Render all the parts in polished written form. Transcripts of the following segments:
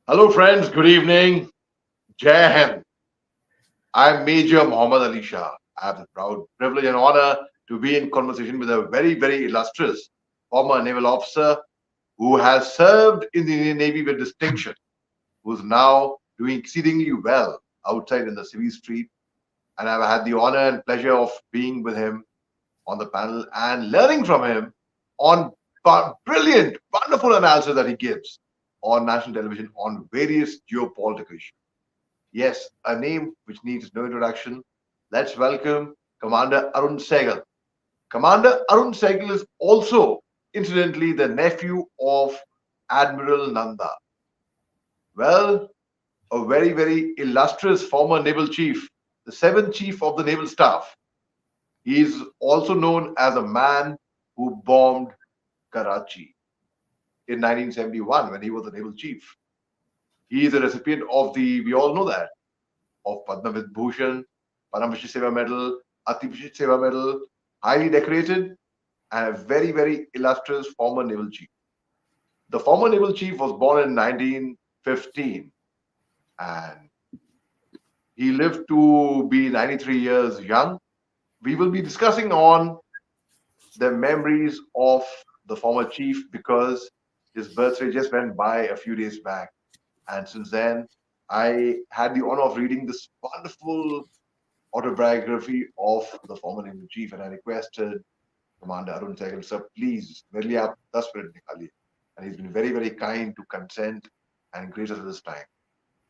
Hello, friends. Good evening. Jai Hind. I'm Major Mohammed Ali Shah. I have the proud privilege and honor to be in conversation with a very illustrious former naval officer who has served in the Indian Navy with distinction, who's now doing exceedingly well outside in the civil street. And I've had the honor and pleasure of being with him on the panel and learning from him on brilliant, wonderful analysis that he gives on national television on various geopolitical issues. Yes, a name which needs no introduction. Let's welcome Commander Arun Saigal. Commander Arun Saigal is also, incidentally, the nephew of Admiral Nanda. Well, a very illustrious former naval chief, the seventh chief of the naval staff. He is also known as a man who bombed Karachi in 1971 when he was the naval chief. He is a recipient of we all know that, of Padma Vibhushan, Param Vishnu Seva Medal, Ati Vishnu Seva Medal, highly decorated, and a very illustrious former naval chief. The former naval chief was born in 1915 and he lived to be 93 years young. We will be discussing on the memories of the former chief because his birthday just went by a few days back. And since then, I had the honor of reading this wonderful autobiography of the former naval chief, and I requested Commander Arun Saigal, sir, please, merely aap 10 minute nikaliye. And he's been very kind to consent and grace us with his time.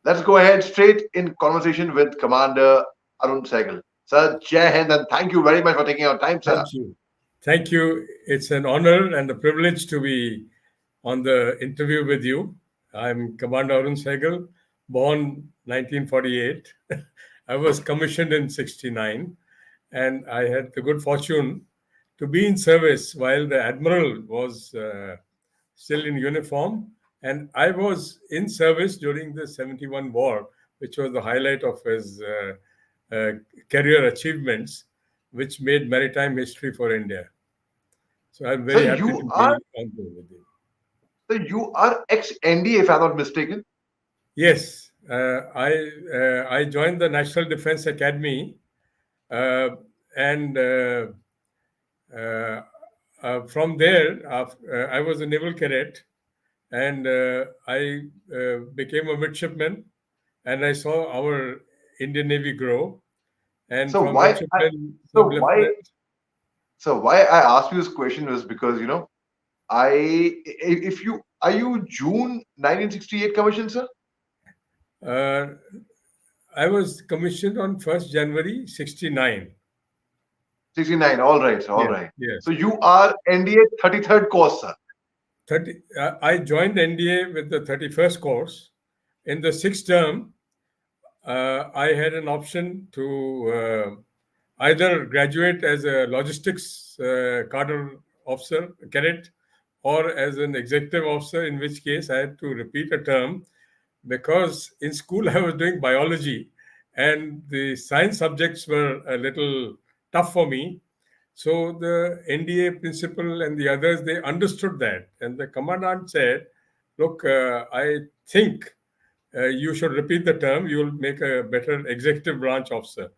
Let's go ahead straight in conversation with Commander Arun Saigal. Sir, Jai Hind, and thank you very much for taking our time, sir. Thank you. Thank you. It's an honor and a privilege to be on the interview with you. I'm Commander Arun Saigal, born 1948. I was commissioned in 69, and I had the good fortune to be in service while the Admiral was still in uniform. And I was in service during the 71 war, which was the highlight of his career achievements, which made maritime history for India. So I'm So very happy to be on board with you. so you are ex-NDA, if I'm not mistaken. Yes, I joined the National Defense Academy, uh, and uh, from there, I was a naval cadet, and I became a midshipman, and I saw our Indian Navy grow, and So from why I, midshipman, so sub why lieutenant. so why I asked you this question was because if you are you June 1968 commission, sir? Uh, I was commissioned on 1st January 69. 69. All right, sir, all Yes, right. So yes. you are NDA 33rd course, sir. 30, I joined NDA with the 31st course. In the sixth term, I had an option to either graduate as a logistics cadre officer, cadet, or as an executive officer, in which case I had to repeat a term because in school I was doing biology and the science subjects were a little tough for me. So the NDA principal and the others, they understood that. And the commandant said, look, I think you should repeat the term. You will make a better executive branch officer.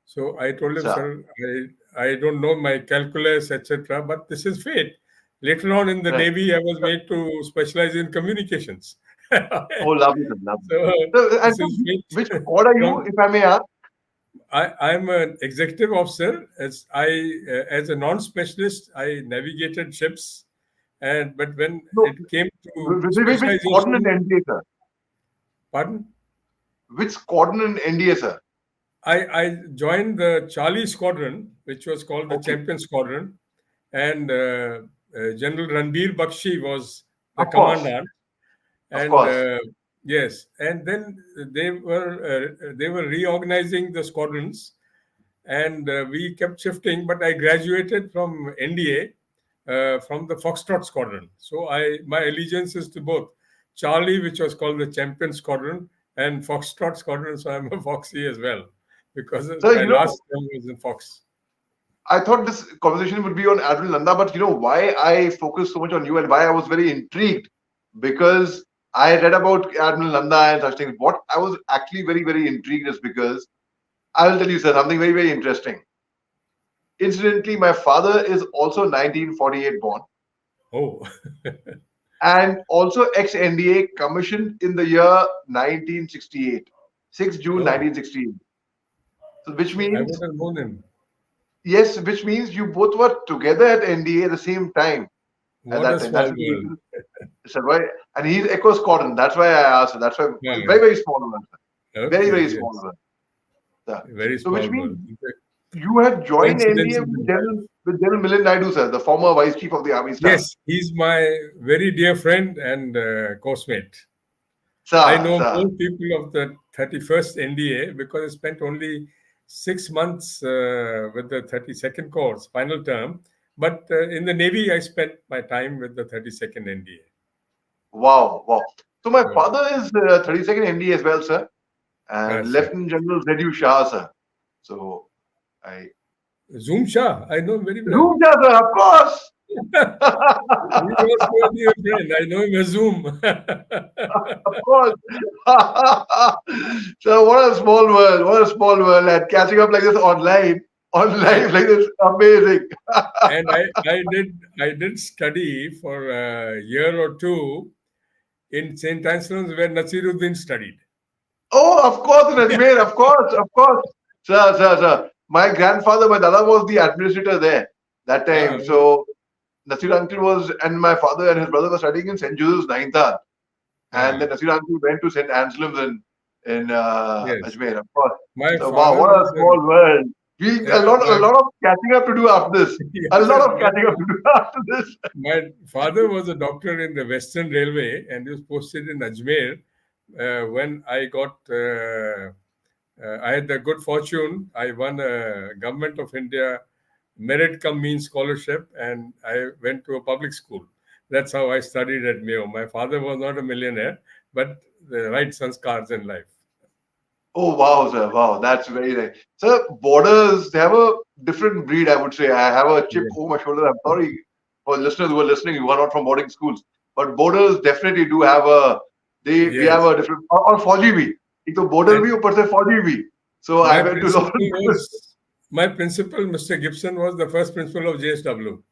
So I told him, Sir. sir, I don't know my calculus, etc., but this is fate. Later on in the Right. Navy, I was So, made to specialize in communications. oh, lovely, sir, lovely. So So, and this so is which fate. squad are you, From if I may ask? I'm an executive officer. As a non-specialist, I navigated ships, and but when No, it came to which squadron in specialization, NDA, sir? pardon, Which squadron in NDA, sir? I joined the Charlie Squadron, which was called the Okay, Champion Squadron, and General Ranbir Bakshi was the of course, commandant. of And course. yes, and then they were reorganizing the squadrons, and we kept shifting. But I graduated from NDA from the Foxtrot Squadron, so my allegiance is to both Charlie, which was called the Champion Squadron, and Foxtrot Squadron. So I'm a Foxy as well because So, my last term was in Fox. I thought this conversation would be on Admiral Nanda, but why I focus so much on you and why I was very intrigued because I read about Admiral Nanda and such things. What I was actually very, very intrigued is because I will tell you, sir, something very, very interesting. Incidentally, my father is also 1948 born Oh, and also ex-NDA, commissioned in the year 1968, 6 June oh, 1968. So, which I would means, have known him. yes, which means you both were together at NDA at the same time at What a that time. small That's the world. reason. So why, and he's Echo Squadron. That's why I asked. That's why Yeah. very, very small one. Very, Okay, very small yes. one. Yeah. Very So, which small means world. In fact, you had joined NDA coincidences in life. With General Milind Naidu, sir, the former Vice Chief of the Army Staff. Yes, he's my very dear friend and coursemate. I Sir, know sir. more people of the 31st NDA because I spent only 6 months with the 32nd course, final term. But in the Navy, I spent my time with the 32nd NDA. Wow, wow. So my So, father is 32nd NDA as well, sir, and so Lieutenant General Z.U. Shah, sir. So I Zoom Shah, I know him very well. Zoom, sir, of course. He was my dear friend. I know him as Zoom. Of course. So what a small world. What a small world. And catching up like this on and live like this, amazing. and I did study for a year or two in St. Anselm's where Nasiruddin studied. Oh, of course, in Ajmer, of course, of course. Sir, sir, sir. My grandfather, my dada was the administrator there that Ah, time. So Nasir uncle was, and my father and his brother were studying in St. Joseph's Naintan. And then ah, Nasir uncle went to St. Anselm's in yes. Ajmer, of course. My So wow, father what a was a, small world. We yeah, a lot of catching up to do after this. A yes, lot yes, of catching up to do after this. my father was a doctor in the Western Railway and he was posted in Ajmer when I had the good fortune. I won a Government of India merit cum means scholarship and I went to a public school. That's how I studied at Mayo. My father was not a millionaire, but the right sanskars in life. Oh wow, sir! Wow, that's very nice. Sir, borders they have a different breed. I would say I have a chip Yeah. over my shoulder. I'm sorry for listeners who are listening who are not from boarding schools, but borders definitely do have a. We have Yes. a different or Fauji bhi. एक तो border And भी ऊपर से Fauji भी. So I my went to lot principal was my principal, Mr. Gibson, was the first principal of JSW.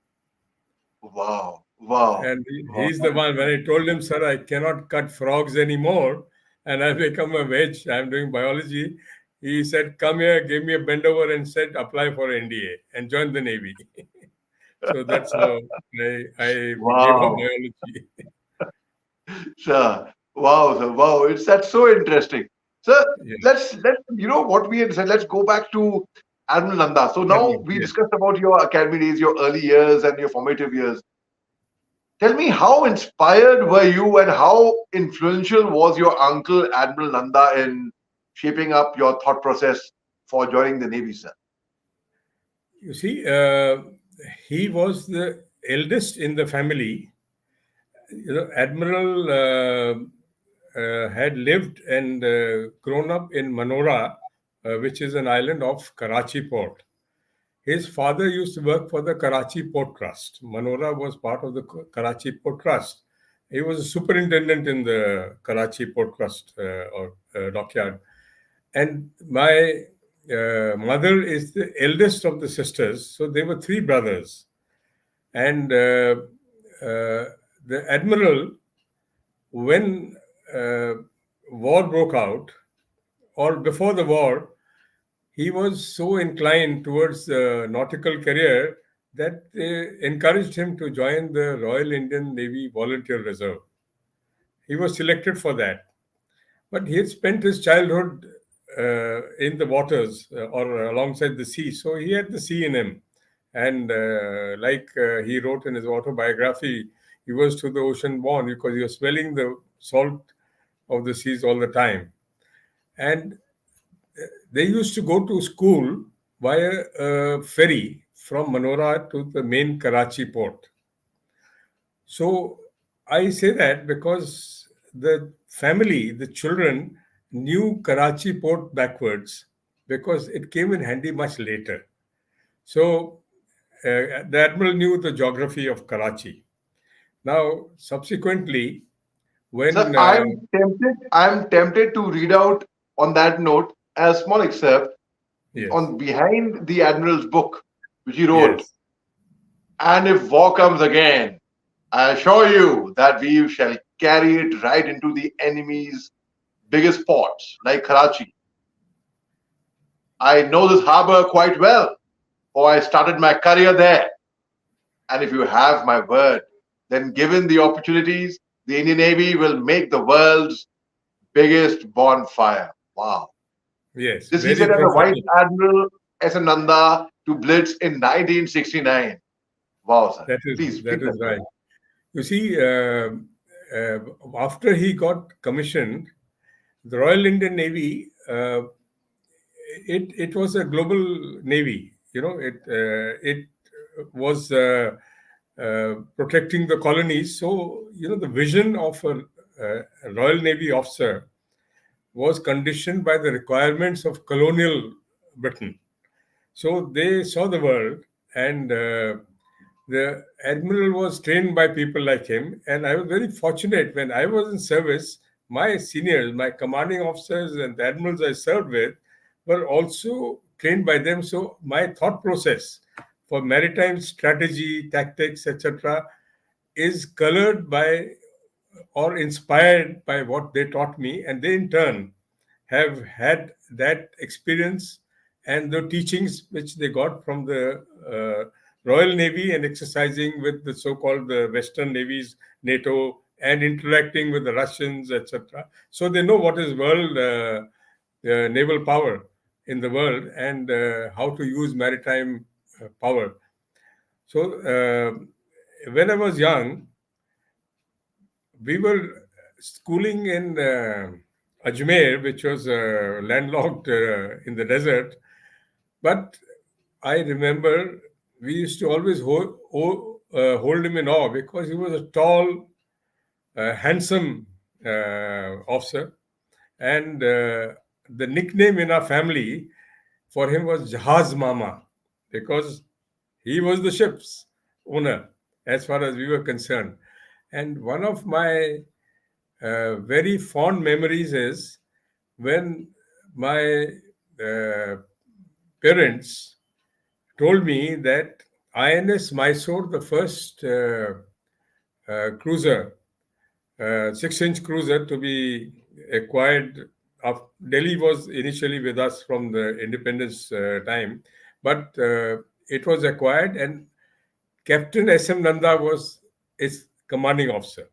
wow, wow, And wow. he's the one, when I told him, sir, I cannot cut frogs anymore and I've become a veg, I'm doing biology. He said, come here, gave me a bend over and said, apply for NDA and join the Navy. So that's how I gave up Wow, biology. sir. Wow, sir. Wow. It's that's so interesting. Sir, Yeah. let's you know what we had said, let's go back to Admiral Nanda. So now Admiral, we yes. discussed about your academy days, your early years and your formative years. Tell me how inspired were you and how influential was your uncle Admiral Nanda in shaping up your thought process for joining the Navy, sir? You see, he was the eldest in the family. Admiral had lived and grown up in Manora, which is an island of Karachi port. His father used to work for the Karachi Port Trust. Manora was part of the Karachi Port Trust. He was a superintendent in the Karachi Port Trust or dockyard. And my mother is the eldest of the sisters. So they were three brothers. And the admiral, when uh, war broke out, or before the war, he was so inclined towards the nautical career that they encouraged him to join the Royal Indian Navy Volunteer Reserve. He was selected for that. But he had spent his childhood in the waters or alongside the sea, so he had the sea in him. And he wrote in his autobiography, he was to the ocean born because he was smelling the salt of the seas all the time. And they used to go to school via a ferry from Manora to the main Karachi port. So I say that because the family, the children, knew Karachi port backwards because it came in handy much later. So the admiral knew the geography of Karachi. Now, subsequently, Sir, when I'm tempted to read out on that note a small excerpt yes, on behind the Admiral's book, which he wrote. yes, And if war comes again, I assure you that we shall carry it right into the enemy's biggest ports, like Karachi. I know this harbor quite well, for I started my career there. And if you have my word, then given the opportunities, the Indian Navy will make the world's biggest bonfire. Wow. yes, This he very said as a Vice prophetic. Admiral S.M.Nanda to Blitz in 1969. Wow, sir. Please That is continue. right. You see, after he got commissioned, the Royal Indian Navy, it was a global navy. It was protecting the colonies. So the vision of a Royal Navy officer was conditioned by the requirements of colonial Britain. So they saw the world, and the admiral was trained by people like him. And I was very fortunate when I was in service. My seniors, my commanding officers, and the admirals I served with were also trained by them. So my thought process for maritime strategy, tactics, etc., is colored by or inspired by what they taught me, and they in turn have had that experience and the teachings which they got from the Royal Navy and exercising with the so-called Western navies, NATO, and interacting with the Russians, etc. So they know what is world naval power in the world and how to use maritime power. So when I was young, we were schooling in Ajmer, which was landlocked in the desert. But I remember we used to always hold him in awe because he was a tall, handsome officer. And the nickname in our family for him was Jahaz Mama because he was the ship's owner as far as we were concerned. And one of my very fond memories is when my uh, parents told me that INS Mysore, the first cruiser, 6-inch cruiser to be acquired. Delhi was initially with us from the independence time, but it was acquired, and Captain S.M. Nanda was its commanding officer.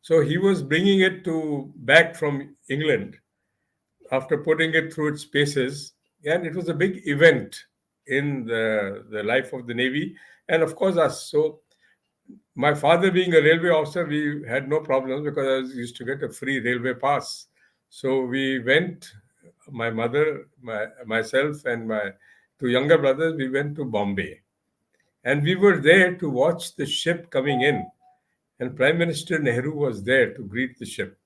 So he was bringing it to back from England after putting it through its paces, and it was a big event in the life of the Navy, and of course us. So my father being a railway officer, we had no problems because I used to get a free railway pass. So we went, my mother, myself, and my two younger brothers, we went to Bombay. And we were there to watch the ship coming in. And Prime Minister Nehru was there to greet the ship.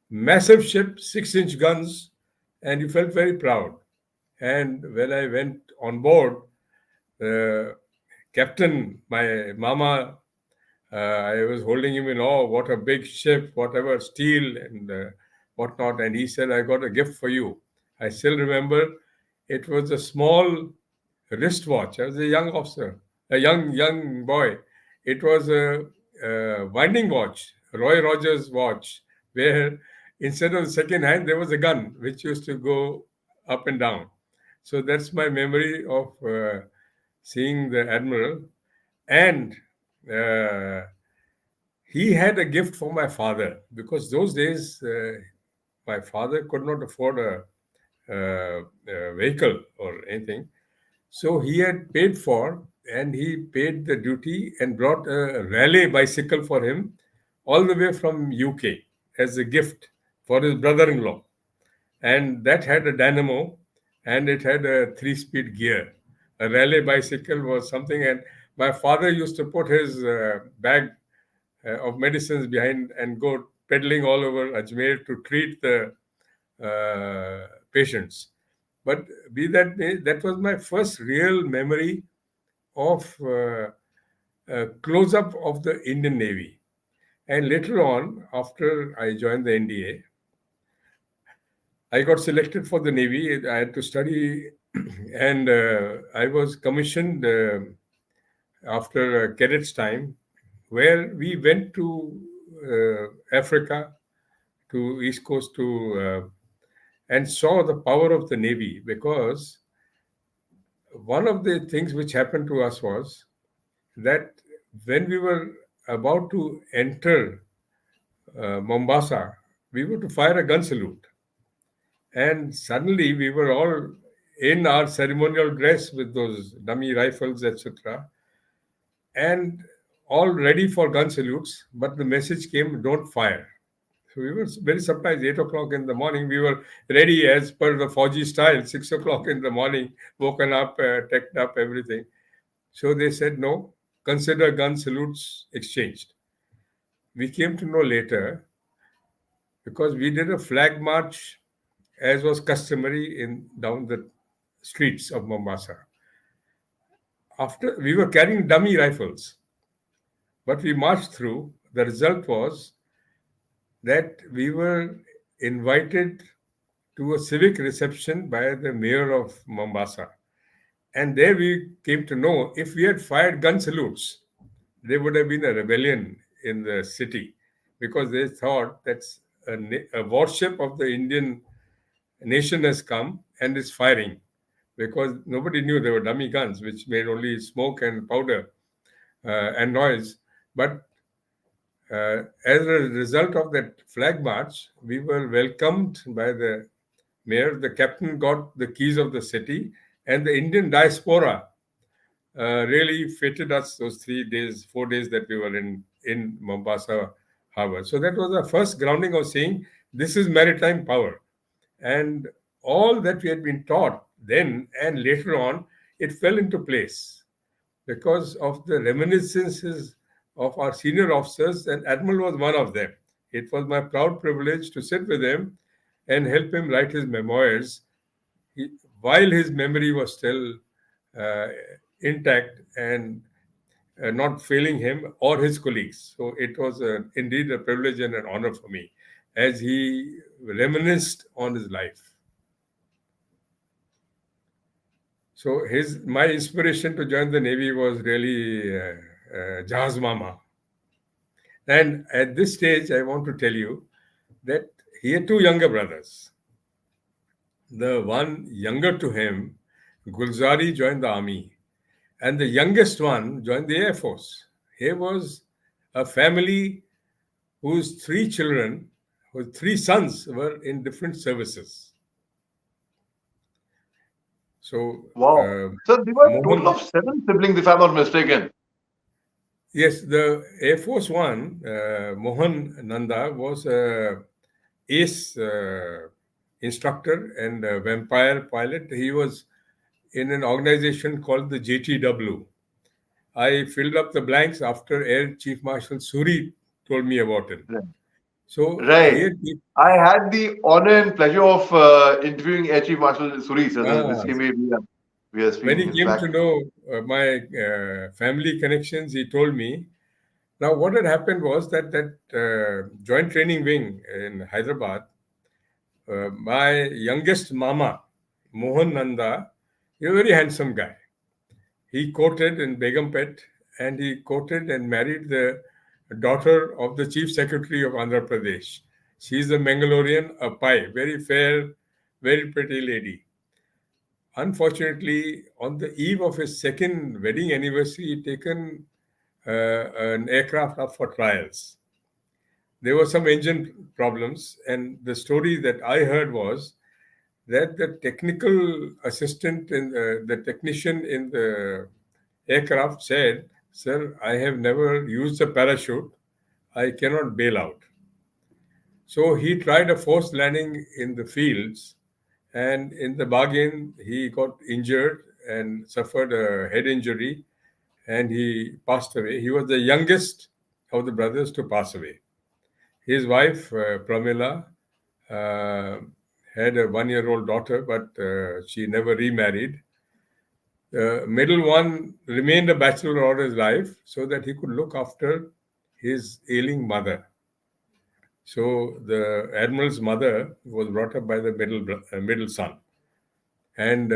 Massive ship, 6-inch guns, and you felt very proud. And when I went on board, the captain, my mama, I was holding him in awe. What a big ship, whatever steel and whatnot. And he said, "I got a gift for you." I still remember it was a small wristwatch. I was a young officer, a young boy. It was a winding watch, Roy Rogers watch, where instead of the second hand, there was a gun which used to go up and down. So that's my memory of seeing the Admiral. And uh, he had a gift for my father because those days my father could not afford a vehicle or anything. So he had paid for and he paid the duty and brought a rally bicycle for him all the way from UK as a gift for his brother-in-law. And that had a dynamo and it had a 3-speed gear. A rally bicycle was something, and my father used to put his bag of medicines behind and go pedaling all over Ajmer to treat the patients. But be that may, that was my first real memory of close up of the Indian Navy. And later on, after I joined the NDA, I got selected for the Navy. I had to study, and I was commissioned after cadets time, where we went to Africa, to East Coast, and saw the power of the Navy. Because one of the things which happened to us was that when we were about to enter Mombasa, we were to fire a gun salute. And suddenly we were all in our ceremonial dress with those dummy rifles, etc., and all ready for gun salutes. But the message came, don't fire. So we were very surprised. 8 o'clock in the morning, we were ready as per the Fauji style. 6 o'clock in the morning, woken up, teched up, everything. So they said, no, consider gun salutes exchanged. We came to know later, because we did a flag march as was customary in down the streets of Mombasa. After we were carrying dummy rifles, but we marched through. The result was that we were invited to a civic reception by the mayor of Mombasa. And there we came to know, if we had fired gun salutes, there would have been a rebellion in the city, because they thought that's a warship of the Indian nation has come and is firing, because nobody knew there were dummy guns which made only smoke and powder and noise. But as a result of that flag march, we were welcomed by the mayor. The captain got the keys of the city, and the Indian diaspora really fitted us those 3 days, 4 days that we were in Mombasa harbor. So that was our first grounding of saying this is maritime power. And all that we had been taught then and later on, it fell into place because of the reminiscences of our senior officers, and Admiral was one of them. It was my proud privilege to sit with him and help him write his memoirs while his memory was still uh, intact and not failing him or his colleagues. So it was indeed a privilege and an honor for me as he reminisced on his life. So my inspiration to join the Navy was really Jahaz Mama. And at this stage, I want to tell you that he had two younger brothers. The one younger to him, Gulzari, joined the army, and the youngest one joined the Air Force. He was a family whose three sons were in different services. So, Wow. So there were a total Mohan, of 7 siblings, if I'm not mistaken. yes, the Air Force One, Mohan Nanda, was a ace instructor and a vampire pilot. He was in an organization called the JTW. I filled up the blanks after Air Chief Marshal Suri told me about him. Right. So Right. here, I had the honor and pleasure of interviewing Air Chief Marshal Suri, so the ah, same way we are when speaking. he In came to fact, know my family connections, he told me. Now, what had happened was that joint training wing in Hyderabad, my youngest mama, Mohan Nanda, he was a very handsome guy. He courted in Begumpet, and he courted and married the daughter of the Chief Secretary of Andhra Pradesh. She's a Mangalorean, a Pai, very fair, very pretty lady. Unfortunately, on the eve of his second wedding anniversary, he'd taken an aircraft up for trials. There were some engine problems, and the story that I heard was that the technical assistant and the technician in the aircraft said, "Sir, I have never used a parachute. I cannot bail out." So he tried a forced landing in the fields, and in the bargain, he got injured and suffered a head injury, and he passed away. He was the youngest of the brothers to pass away. His wife, Pramila, uh, had a 1-year-old daughter, but she never remarried. The middle one remained a bachelor all his life so that he could look after his ailing mother. So the admiral's mother was brought up by the middle son, and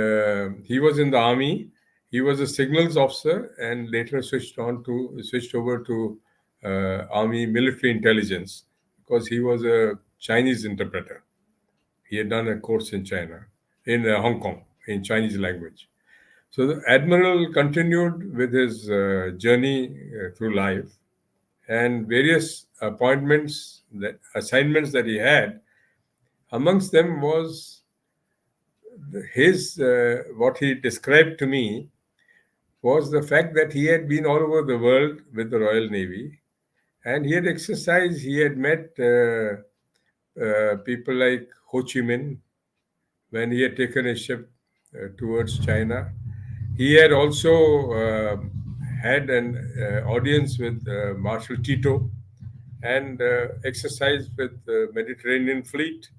he was in the army. He was a signals officer, and later switched over to army military intelligence because he was a Chinese interpreter. He had done a course in China, in Hong Kong, in Chinese language. So the admiral continued with his journey through life, and various assignments that he had. Amongst them was his what he described to me was the fact that he had been all over the world with the Royal Navy, and he had exercised. He had met people like Ho Chi Minh when he had taken a ship towards China. He had also had an audience with Marshal Tito and exercised with the Mediterranean Fleet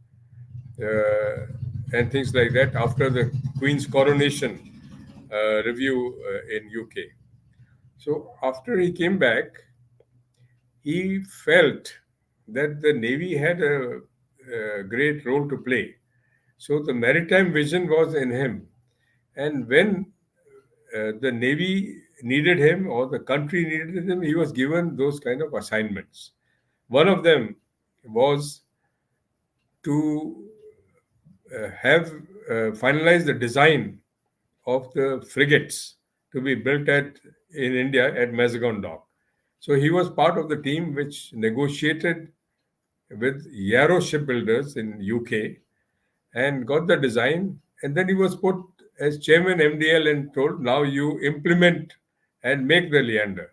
and things like that after the Queen's coronation review in UK. So after he came back, he felt that the Navy had a great role to play. So the maritime vision was in him. And when the Navy needed him or the country needed him, he was given those kind of assignments. One of them was to have finalized the design of the frigates to be built in India at Mazagon Dock. So he was part of the team which negotiated with Yarrow shipbuilders in UK and got the design. And then he was put as chairman MDL and told, now you implement and make the Leander.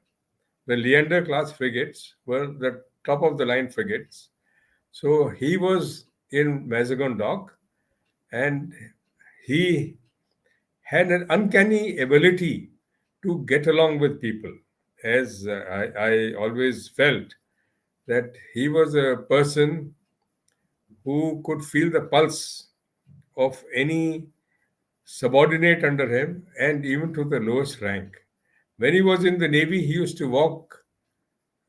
The Leander class frigates were the top of the line frigates. So he was in Mazagon Dock, and he had an uncanny ability to get along with people. As I always felt that he was a person who could feel the pulse of any subordinate under him and even to the lowest rank. When he was in the Navy, he used to walk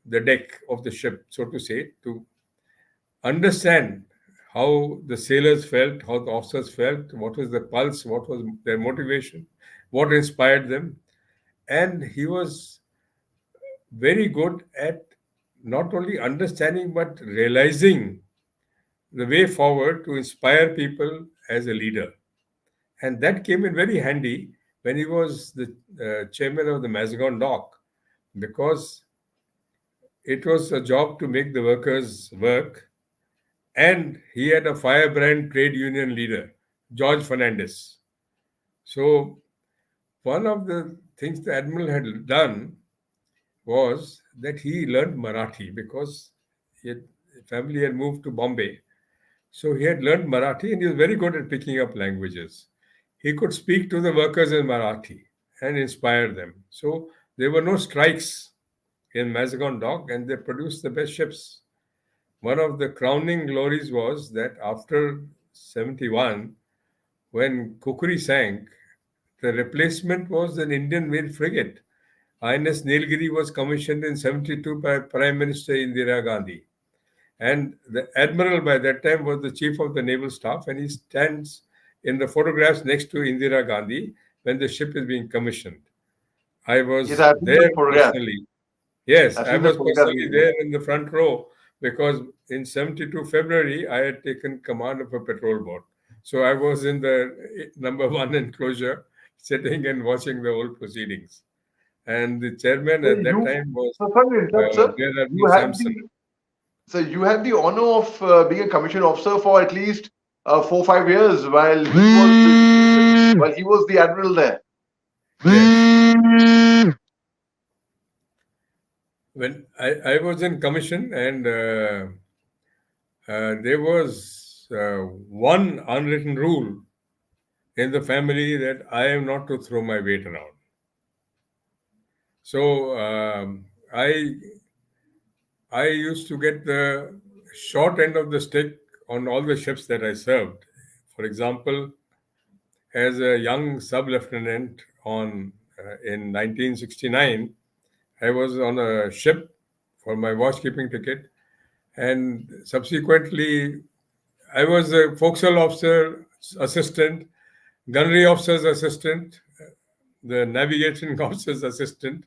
the deck of the ship, so to say, to understand how the sailors felt, how the officers felt, what was the pulse, what was their motivation, what inspired them. And he was very good at not only understanding but realizing the way forward to inspire people as a leader. And that came in very handy when he was the chairman of the Mazagon Dock, because it was a job to make the workers work. And he had a firebrand trade union leader, George Fernandez. So one of the things the admiral had done was that he learned Marathi because his family had moved to Bombay. So he had learned Marathi and he was very good at picking up languages. He could speak to the workers in Marathi and inspire them. So there were no strikes in Mazagon Dock and they produced the best ships. One of the crowning glories was that after 71, when Kukri sank, the replacement was an Indian-made frigate. INS Nilgiri was commissioned in 72 by Prime Minister Indira Gandhi. And the Admiral by that time was the chief of the naval staff, and he stands in the photographs next to Indira Gandhi when the ship is being commissioned. I Yes, was I've seen the there photograph. personally. Yes, I've I seen the was photograph. personally there in the front row because in 72 February, I had taken command of a patrol boat. So I was in the number one enclosure, sitting and watching the whole proceedings. And the chairman So at that time was sorry to interrupt, sir. Rear You Admiral had Sampson. the So you had the honor of being a commissioned officer for at least 4 5 years while he was the admiral there. Yes. When I was in commission, and there was one unwritten rule in the family that I am not to throw my weight around. So I used to get the short end of the stick on all the ships that I served. For example, as a young sub-lieutenant in 1969, I was on a ship for my watchkeeping ticket. And subsequently, I was a forecastle officer assistant, gunnery officer's assistant, the navigation officer's assistant,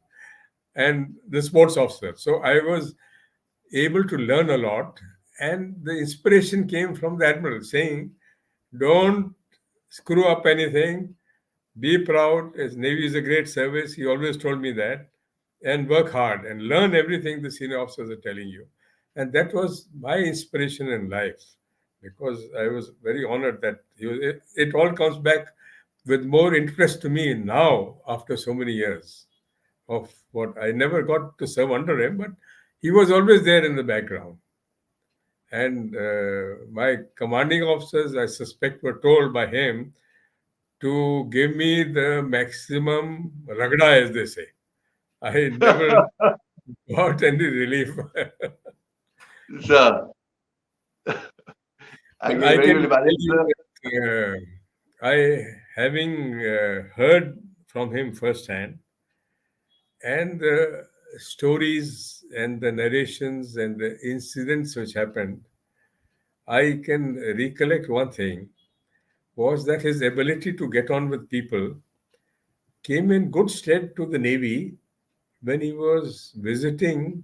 and the sports officer. So I was able to learn a lot. And the inspiration came from the Admiral saying, don't screw up anything, be proud. As Navy is a great service. He always told me that. And work hard and learn everything the senior officers are telling you. And that was my inspiration in life, because I was very honored that it all comes back with more interest to me now after so many years of what I never got to serve under him, but he was always there in the background. And my commanding officers, I suspect, were told by him to give me the maximum ragda, as they say. I never got any relief. Sir, I But can I very can well tell imagine, you sir. that having heard from him firsthand, and the stories and the narrations and the incidents which happened, I can recollect one thing was that his ability to get on with people came in good stead to the Navy when he was visiting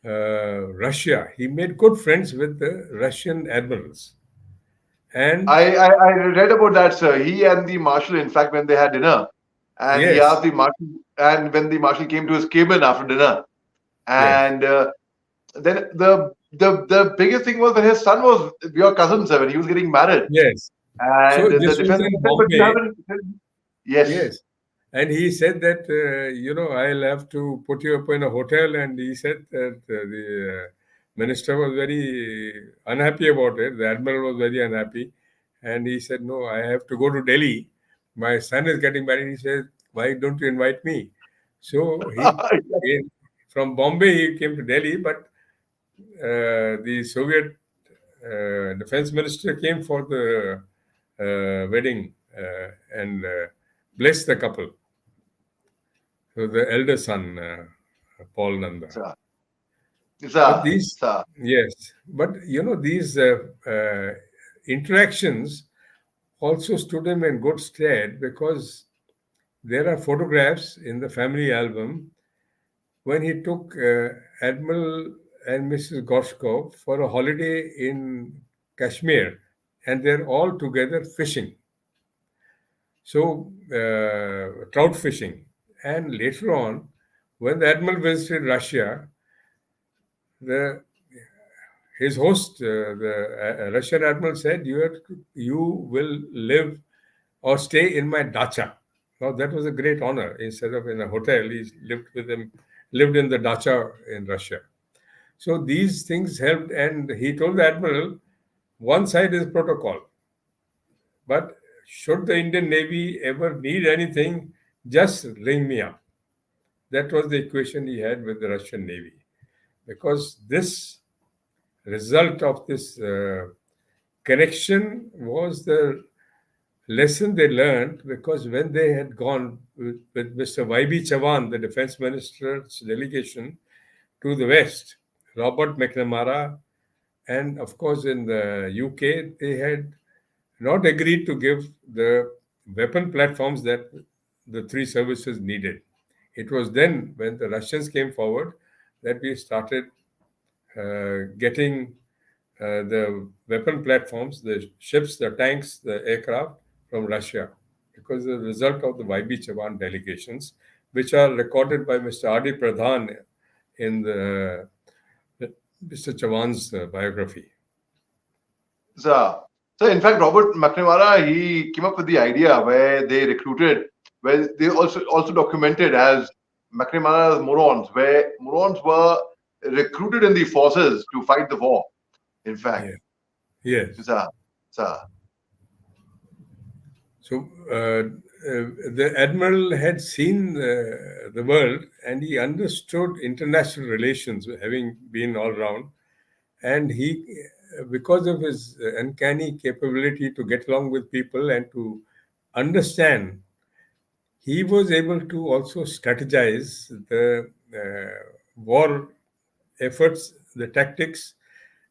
Russia. He made good friends with the Russian admirals. And I read about that, sir. He and the marshal, in fact, when they had dinner, and he yes, asked the marshal, and when the marshal came to his cabin after dinner, yes, and then the biggest thing was that his son was your cousin, sir, when he was getting married, yes. and So the this was defense in minister said, but you Bombay. haven't. Yes. Yes. And he said that, I'll have to put you up in a hotel. And he said that the minister was very unhappy about it. The admiral was very unhappy. And he said, no, I have to go to Delhi. My son is getting married. He said, why don't you invite me? So he came from Bombay, he came to Delhi, but the Soviet defense minister came for the wedding and blessed the couple. So the elder son, Paul Nanda. Sir, But sir, these, sir. yes, but these interactions also stood him in good stead, because there are photographs in the family album when he took Admiral and Mrs. Gorshkov for a holiday in Kashmir, and they're all together fishing. So, trout fishing. And later on, when the Admiral visited Russia, the his host, the Russian Admiral, said, you will live or stay in my dacha. Now, that was a great honor. Instead of in a hotel, he lived in the dacha in Russia. So these things helped, and he told the Admiral, one side is protocol, but should the Indian Navy ever need anything, just ring me up. That was the equation he had with the Russian Navy. Because this result of this connection was the lesson they learned, because when they had gone with Mr. Y.B. Chavan, the defense minister's delegation, to the West, Robert McNamara, and of course in the UK, they had not agreed to give the weapon platforms that the three services needed. It was then, when the Russians came forward, that we started getting the weapon platforms, the ships, the tanks, the aircraft from Russia, because the result of the YB Chavan delegations, which are recorded by Mr. R.D. Pradhan in the Mr. Chavan's biography. So, in fact, Robert McNamara, he came up with the idea where they recruited, where they also documented as McNamara's morons, where morons were recruited in the forces to fight the war. In fact, Yeah. Yes. sir, sir, So the admiral had seen the world, and he understood international relations, having been all round. And he, because of his uncanny capability to get along with people and to understand, he was able to also strategize the war efforts, the tactics,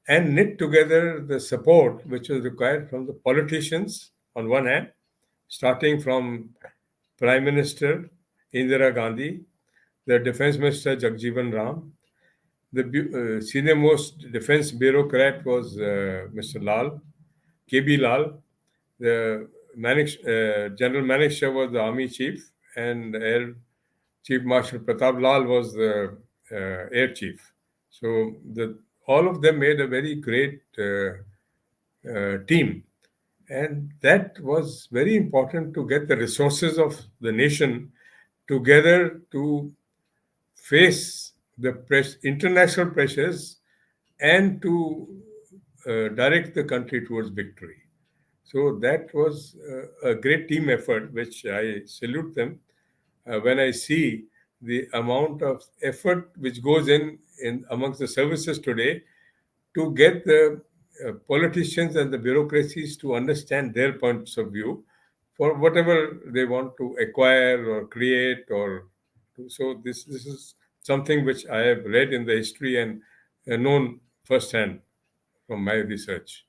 and knit together the support which was required from the politicians on one hand, starting from Prime Minister Indira Gandhi, the Defense Minister Jagjeevan Ram, the senior most defense bureaucrat was Mr. Lal, KB Lal, the General Manager was the Army Chief, and Air Chief Marshal Pratap Lal was the Air Chief. So all of them made a very great team. And that was very important to get the resources of the nation together to face the international pressures and to direct the country towards victory. So that was a great team effort, which I salute them when I see the amount of effort which goes in amongst the services today to get the politicians and the bureaucracies to understand their points of view for whatever they want to acquire or create or so this is something which I have read in the history and known firsthand from my research.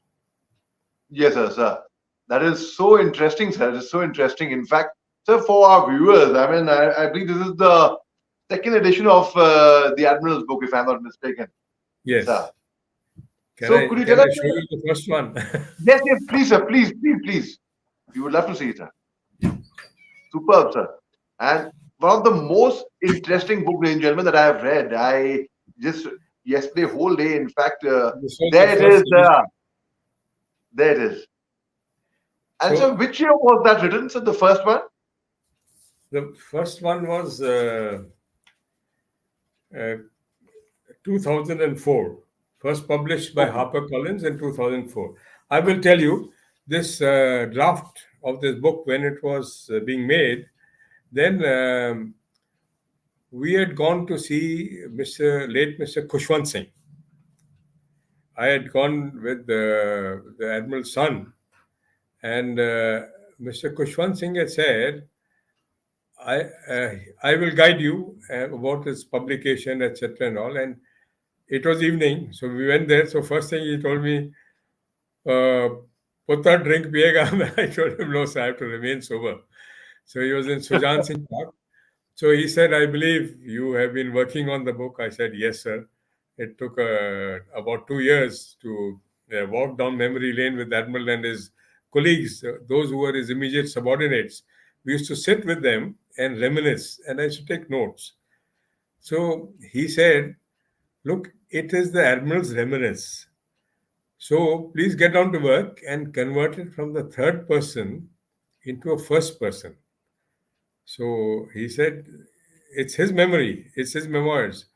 Yes, sir. That is so interesting, sir. It is so interesting. In fact, sir, for our viewers, I mean, I believe this is the second edition of the Admiral's book, if I'm not mistaken, sir. Yes. So could you Can tell I us? show you the first one? Yes, yes, please, sir. Please, please, please. We would love to see it, sir. Superb, sir. And one of the most interesting books, ladies and gentlemen, that I have read. I just yesterday whole day. In fact, This was the there it is. first edition. There it is. And so, So which year was that written? So the first one. the first one was uh, 2004, first published by Okay. HarperCollins in 2004. I will tell you this draft of this book when it was being made. Then we had gone to see Mr. Khushwant Singh. I had gone with the Admiral's son, and Mr. Khushwant Singh had said, I will guide you about his publication, etc. and all. And it was evening, so we went there. So first thing he told me, Putra, drink piega. I told him, no, sir, I have to remain sober. So he was in Sujan Singh Park. So he said, I believe you have been working on the book. I said, yes, sir. It took about 2 years to walk down memory lane with Admiral and his colleagues, those who were his immediate subordinates. We used to sit with them and reminisce, and I used to take notes. So he said, look, it is the Admiral's reminisce. So please get down to work and convert it from the third person into a first person. So he said, it's his memory, it's his memoirs.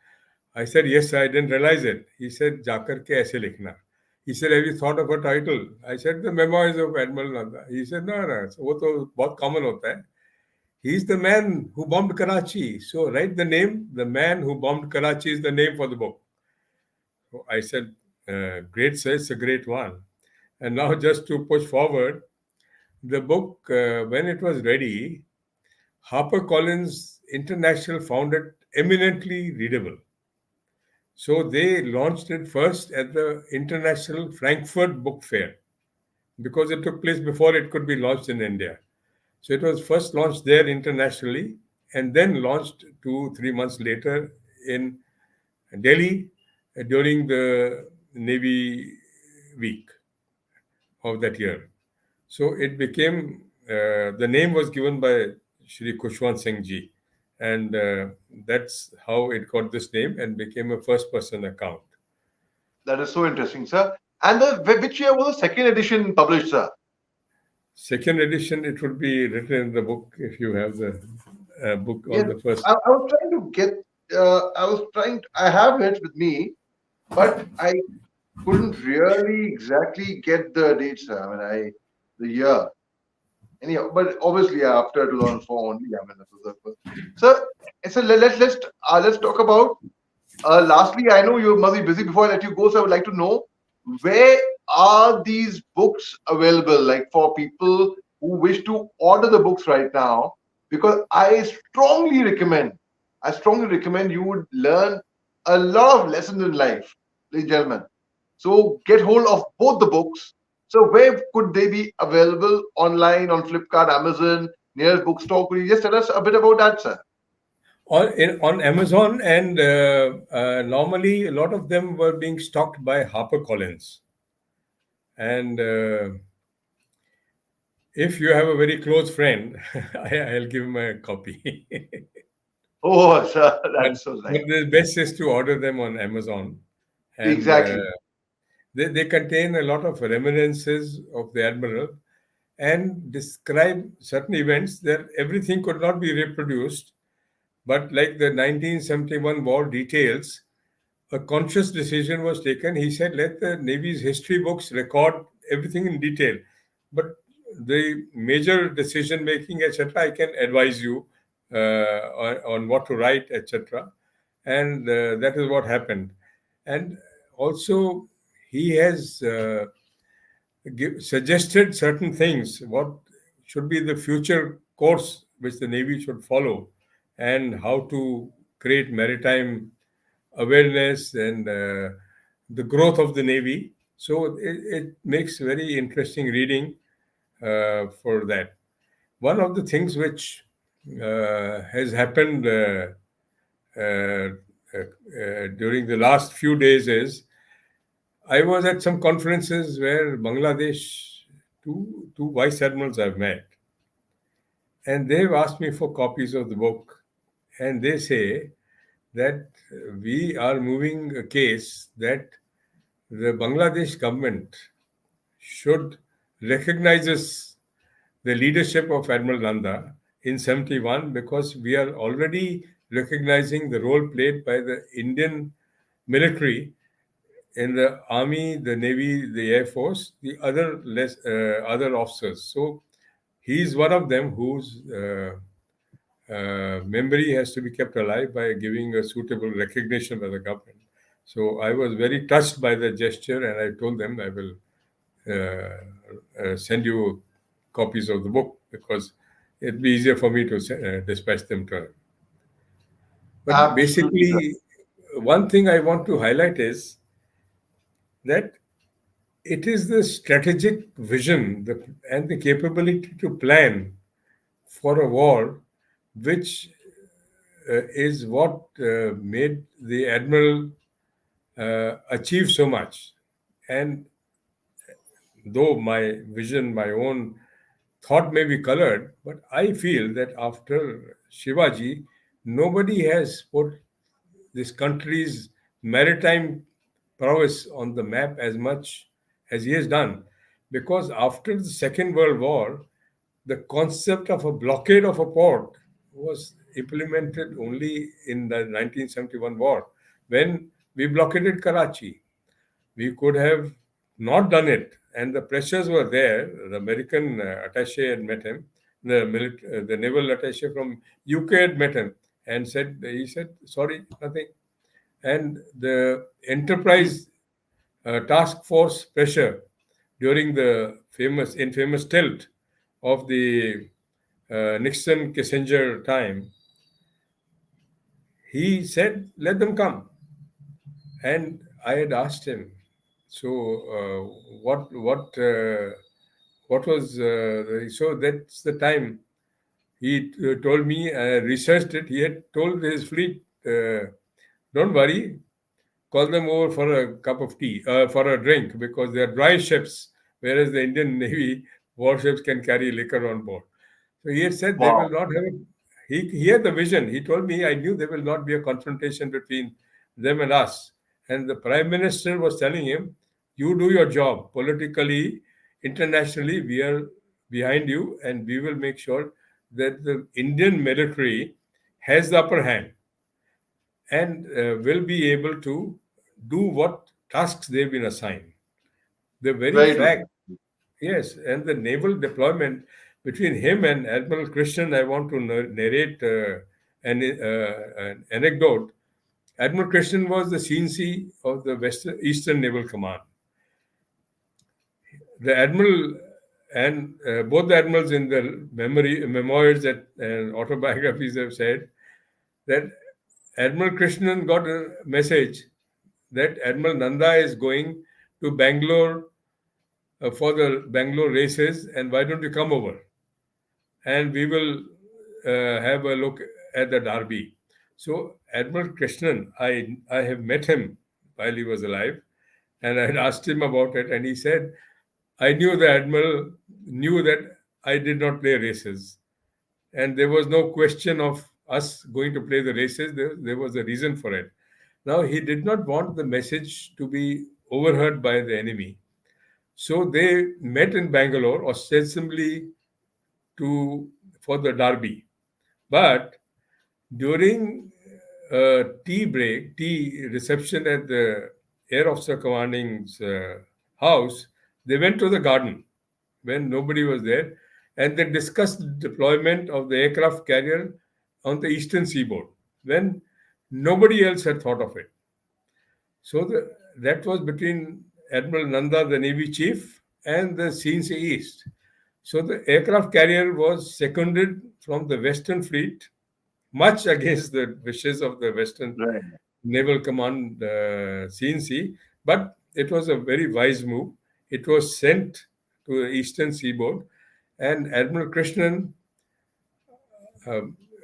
I said, yes, I didn't realize it. He said, Jakar ke aise likhna. He said, have you thought of a title? I said, the memoirs of Admiral Nanda. He said, no, no, so wo to bahut common hota hai. He's the man who bombed Karachi. So write the name, the man who bombed Karachi is the name for the book. So I said, great, sir, it's a great one. And now just to push forward, the book, when it was ready, HarperCollins International found it eminently readable. So they launched it first at the International Frankfurt Book Fair because it took place before it could be launched in India. So it was first launched there internationally and then launched 2-3 months later in Delhi during the Navy week of that year. So it became, the name was given by Shri Khushwant Singh Ji. And that's how it got this name and became a first person account. That is so interesting, sir. And which year was the second edition published, sir? Second edition, it would be written in the book if you have the book Yes, on the first. I was trying to get. I have it with me, but I couldn't really exactly get the dates. I mean, the year. Anyhow, but obviously after 2004 only. I mean, that was the first. So let's talk about. Lastly, I know you must be busy. Before I let you go, so I would like to know where are these books available? Like for people who wish to order the books right now, because I strongly recommend you would learn a lot of lessons in life, ladies and gentlemen. So get hold of both the books. So where could they be available online on Flipkart, Amazon, nearest bookstore? Could you just tell us a bit about that, sir? On Amazon, and normally a lot of them were being stocked by HarperCollins. And if you have a very close friend, I'll give him a copy. Oh, sir, but, that's so but nice. the best is to order them on Amazon. And Exactly. they contain a lot of reminiscences of the Admiral and describe certain events that everything could not be reproduced. But like the 1971 war details, a conscious decision was taken. He said, let the Navy's history books record everything in detail. But the major decision making, etc., I can advise you on what to write, etc. And that is what happened. And also, he has suggested certain things, what should be the future course which the Navy should follow, and how to create maritime awareness and the growth of the Navy. So it makes very interesting reading for that. One of the things which has happened during the last few days is I was at some conferences where Bangladesh, two vice admirals I've met, and they've asked me for copies of the book. And they say that we are moving a case that the Bangladesh government should recognizes the leadership of Admiral Nanda in 71 because we are already recognizing the role played by the Indian military in the army, the navy, the air force, the other officers. So he's one of them whose memory has to be kept alive by giving a suitable recognition by the government. So I was very touched by the gesture, and I told them I will send you copies of the book because it'd be easier for me to dispatch them to her. But Absolutely, sir. basically, one thing I want to highlight is that it is the strategic vision and the capability to plan for a war which is what made the admiral achieve so much. And though my vision, my own thought may be colored, but I feel that after Shivaji, nobody has put this country's maritime prowess on the map as much as he has done. Because after the Second World War, the concept of a blockade of a port was implemented only in the 1971 war when we blockaded Karachi. We could have not done it, and the pressures were there. The American attaché had met him, the naval attaché from UK had met him, and he said, sorry, nothing. And the enterprise task force pressure during the infamous tilt of the Nixon Kissinger time, he said, let them come. And I had asked him, so what was so that's the time he told me. I researched it. He had told his fleet, don't worry, call them over for a cup of tea, for a drink, because they are dry ships, whereas the Indian Navy warships can carry liquor on board. So he had said they will Wow. not have a, he had the vision. He told me, I knew there will not be a confrontation between them and us. And the Prime Minister was telling him, you do your job politically, internationally, we are behind you, and we will make sure that the Indian military has the upper hand and will be able to do what tasks they've been assigned. The very Very true, sir. fact, yes, and the naval deployment between him and Admiral Christian, I want to narrate an anecdote. Admiral Christian was the CNC of the Eastern Naval Command. The admiral and both the admirals in their memoirs and autobiographies have said that Admiral Krishnan got a message that Admiral Nanda is going to Bangalore for the Bangalore races, and why don't you come over? And we will have a look at the Derby. So Admiral Krishnan, I have met him while he was alive, and I had asked him about it, and he said, I knew the Admiral knew that I did not play races, and there was no question of us going to play the races. There was a reason for it. Now, he did not want the message to be overheard by the enemy. So they met in Bangalore ostensibly to for the derby. But during tea reception at the Air Officer Commanding's house, they went to the garden when nobody was there, and they discussed the deployment of the aircraft carrier on the eastern seaboard when nobody else had thought of it. So that was between Admiral Nanda, the Navy chief, and the CNC East. So the aircraft carrier was seconded from the Western Fleet, much against the wishes of the Western Right. Naval Command CNC, but it was a very wise move. It was sent to the eastern seaboard, and Admiral Krishnan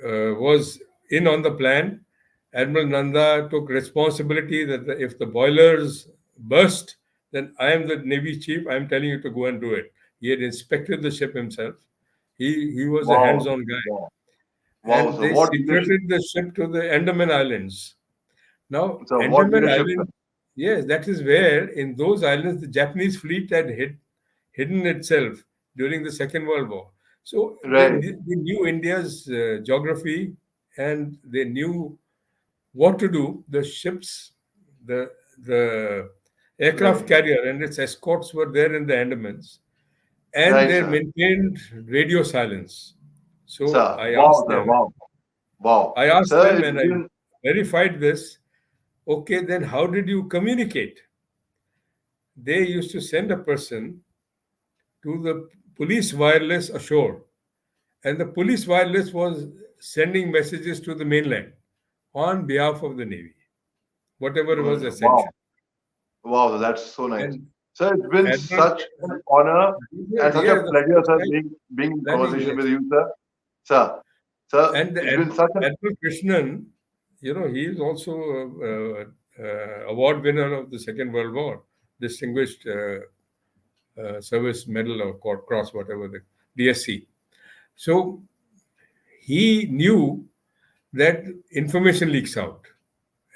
was in on the plan. Admiral Nanda took responsibility that if the boilers burst, then I am the Navy chief. I am telling you to go and do it. He had inspected the ship himself. He was a Wow. hands-on guy. Wow. Wow. And So they what leadership? secreted the ship to the Andaman Islands. Now, So what Andaman leadership, sir? Island, yes, that is where in those islands the Japanese fleet had hidden itself during the Second World War. So Right. they knew India's geography, and they knew what to do. The ships, the aircraft Right. carrier and its escorts were there in the Andamans, and Right, they sir. maintained radio silence. So Sir. Wow, sir. Wow. Wow. I asked Sir, them, it's and I been verified this. Okay, then how did you communicate? They used to send a person to the police wireless ashore, and the police wireless was sending messages to the mainland on behalf of the Navy, whatever was good. Wow. essential. Wow, that's so nice. And Sir, it's been Admiral, such an honor and such a yeah, the pleasure, first sir, time being in planning, conversation yes. with you, sir. Sir, sir, And the it's been such an Admiral Krishnan, he is also award winner of the Second World War, distinguished service medal or cross, whatever the DSC. So he knew that information leaks out,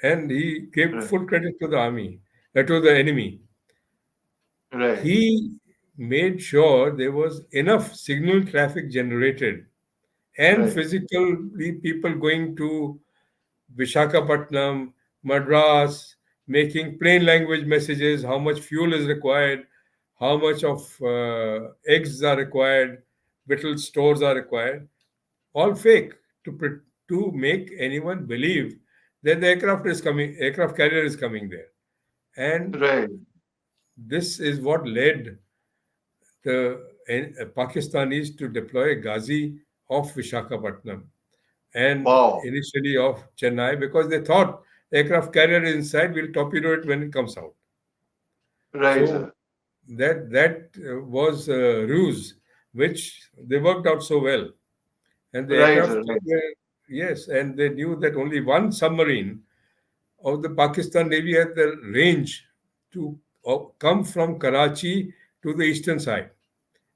and he gave right, full credit to the army, to the enemy. right, He made sure there was enough signal traffic generated and right, physically people going to Vishakhapatnam, Madras, making plain language messages, how much fuel is required, how much of eggs are required, victual stores are required, all fake to make anyone believe that the aircraft carrier is coming there. And right. this is what led the Pakistanis to deploy Ghazi off Vishakhapatnam and Wow, initially off Chennai because they thought aircraft carrier is inside, we'll torpedo it when it comes out. right, So sir. that was a ruse, which they worked out so well. And the Right, sir. aircraft Right, carrier, yes, and they knew that only one submarine of the Pakistan Navy had the range to come from Karachi to the eastern side.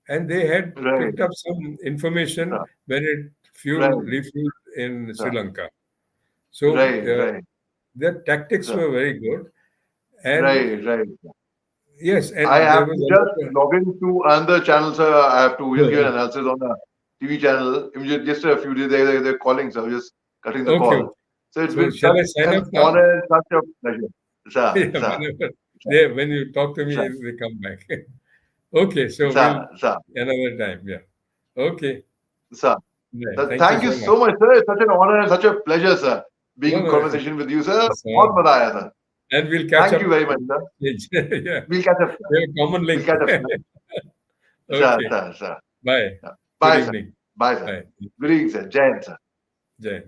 And they had right, picked up some information sir. when it Right, refueled in Sri sir. Lanka. So Right, right, their tactics sir. were very good. And Right, right. yes, I and there have was to just another. log into another channel, sir. I have to Sure, give an sure. analysis on a TV channel. Immediately, just a few days they're calling, sir. Just cutting the Okay, call. okay. So it's So been shall such I sign an up now? honor and such a pleasure. Sir, Yeah, sir, whenever sir, when you talk to me, sir, they come back. Okay, so we'll sir, sir, another time. Yeah. Okay. sir. Yeah, Sir, thank you thank you so much. so much, sir. It's such an honor and such a pleasure, sir, being No, in no, conversation with you, sir. it's बहुत मजा आया, sir. and we'll catch Thank you up very much, on sir. stage. Yeah, We'll catch up, sir. we have a common We'll link. catch up, sir. Sir, Okay. sir, sir. Bye. Sir. Good Bye, sir. evening. Bye, sir. Bye. Good evening, sir. Jai Hind, sir. Jai.